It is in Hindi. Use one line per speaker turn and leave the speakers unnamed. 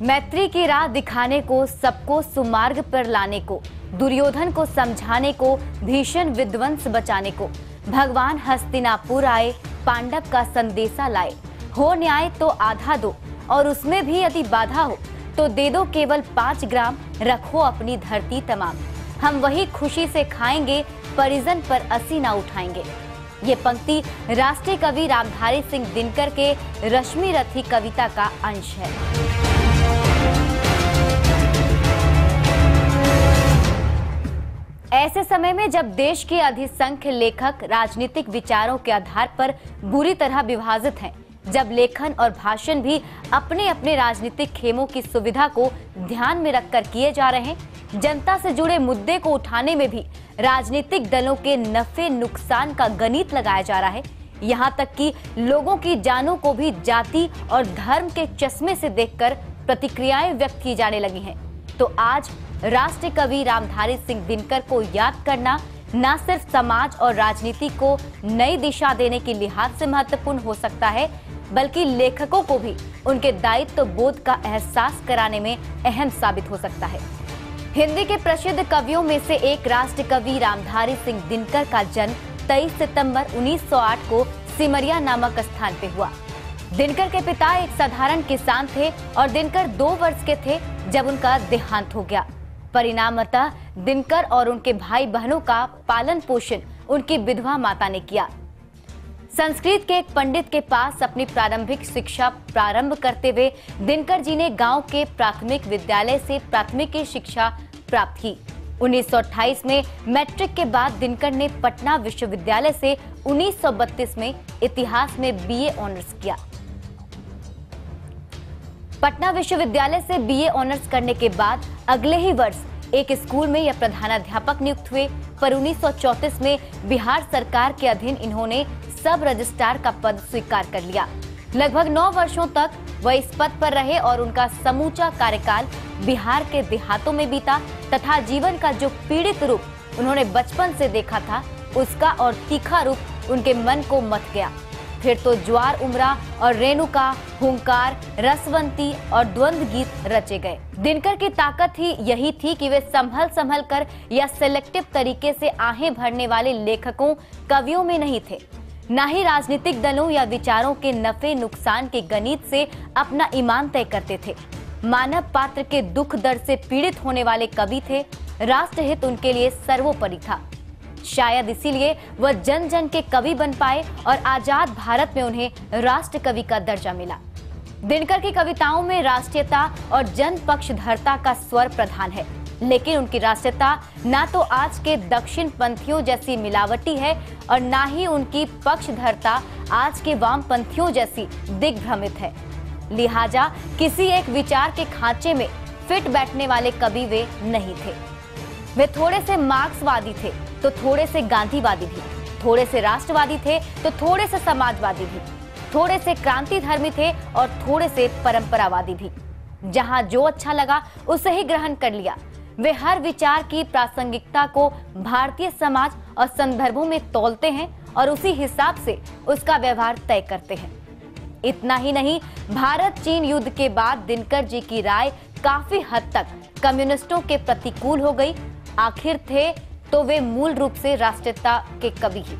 मैत्री की राह दिखाने को, सबको सुमार्ग पर लाने को, दुर्योधन को समझाने को, भीषण विध्वंस बचाने को, भगवान हस्तिनापुर आए, पांडव का संदेशा लाए। हो न्याय तो आधा दो, और उसमें भी यदि बाधा हो तो दे दो केवल 5 ग्राम, रखो अपनी धरती तमाम। हम वही खुशी से खाएंगे, परिजन पर असी ना उठाएंगे। ये पंक्ति राष्ट्रीय कवि रामधारी सिंह दिनकर के रश्मि रथी कविता का अंश है। ऐसे समय में जब देश के अधिसंख्य लेखक राजनीतिक विचारों के आधार पर बुरी तरह विभाजित हैं, जब लेखन और भाषण भी अपने अपने राजनीतिक खेमों की सुविधा को ध्यान में रखकर किए जा रहे हैं, जनता से जुड़े मुद्दे को उठाने में भी राजनीतिक दलों के नफे नुकसान का गणित लगाया जा रहा है। यहाँ तक कि लोगों की जानों को भी जाति और धर्म के चश्मे से देखकर प्रतिक्रियाएं व्यक्त की जाने लगी हैं। तो आज राष्ट्रीय कवि रामधारी सिंह दिनकर को याद करना न सिर्फ समाज और राजनीति को नई दिशा देने के लिहाज से महत्वपूर्ण हो सकता है, बल्कि लेखकों को भी उनके दायित्व बोध का एहसास कराने में अहम साबित हो सकता है। हिंदी के प्रसिद्ध कवियों में से एक राष्ट्रीय कवि रामधारी सिंह दिनकर का जन्म 23 सितंबर 1908 को सिमरिया नामक स्थान पे हुआ। दिनकर के पिता एक साधारण किसान थे और दिनकर 2 वर्ष के थे जब उनका देहांत हो गया। परिणामतः दिनकर और उनके भाई बहनों का पालन पोषण उनकी विधवा माता ने किया। संस्कृत के एक पंडित के पास अपनी प्रारंभिक शिक्षा प्रारंभ करते हुए दिनकर जी ने गांव के प्राथमिक विद्यालय से प्राथमिक शिक्षा प्राप्त की। 1928 में मैट्रिक के बाद दिनकर ने पटना विश्वविद्यालय से 1932 में इतिहास में बीए ऑनर्स किया। पटना विश्वविद्यालय से बीए ऑनर्स करने के बाद अगले ही वर्ष एक स्कूल में यह प्रधानाध्यापक नियुक्त हुए, पर 1934 में बिहार सरकार के अधीन इन्होंने सब रजिस्ट्रार का पद स्वीकार कर लिया। लगभग 9 वर्षों तक वह इस पद पर रहे और उनका समूचा कार्यकाल बिहार के देहातों में बीता तथा जीवन का जो पीड़ित रूप उन्होंने बचपन से देखा था, उसका और तीखा रूप उनके मन को मथ गया। फिर तो ज्वार उमरा और रेणुका, हुंकार, रसवंती और द्वंद्व गीत रचे गए। दिनकर की ताकत ही यही थी कि वे संभल कर या सेलेक्टिव तरीके से आहें भरने वाले लेखकों, कवियों में नहीं थे, न ही राजनीतिक दलों या विचारों के नफे नुकसान के गणित से अपना ईमान तय करते थे। मानव पात्र के दुख दर्द से पीड़ित होने वाले कवि थे। राष्ट्रहित उनके लिए सर्वोपरि था। शायद इसीलिए वह जन जन के कवि बन पाए और आजाद भारत में उन्हें राष्ट्र कवि का दर्जा मिला। दिनकर की कविताओं में राष्ट्रीयता और जन पक्षधरता का स्वर प्रधान है, लेकिन उनकी राष्ट्रीयता ना तो आज के दक्षिण पंथियों जैसी मिलावटी है और ना ही उनकी पक्षधरता आज के वामपंथियों जैसी दिग्भ्रमित है। लिहाजा किसी एक विचार के खांचे में फिट बैठने वाले कवि वे नहीं थे। वे थोड़े से मार्क्सवादी थे तो थोड़े से गांधीवादी भी, थोड़े से राष्ट्रवादी थे तो थोड़े से समाजवादी भी, थोड़े से क्रांति धर्मी थे और थोड़े से परंपरावादी भी। जहां जो अच्छा लगा उसे ही ग्रहण कर लिया। वे हर विचार की प्रासंगिकता को भारतीय समाज और संदर्भों में तौलते हैं और उसी हिसाब से उसका व्यवहार तय करते हैं। इतना ही नहीं, भारत चीन युद्ध के बाद दिनकर जी की राय काफी हद तक कम्युनिस्टों के प्रतिकूल हो गई। आखिर थे तो वे मूल रूप से राष्ट्रीयता के कवि ही।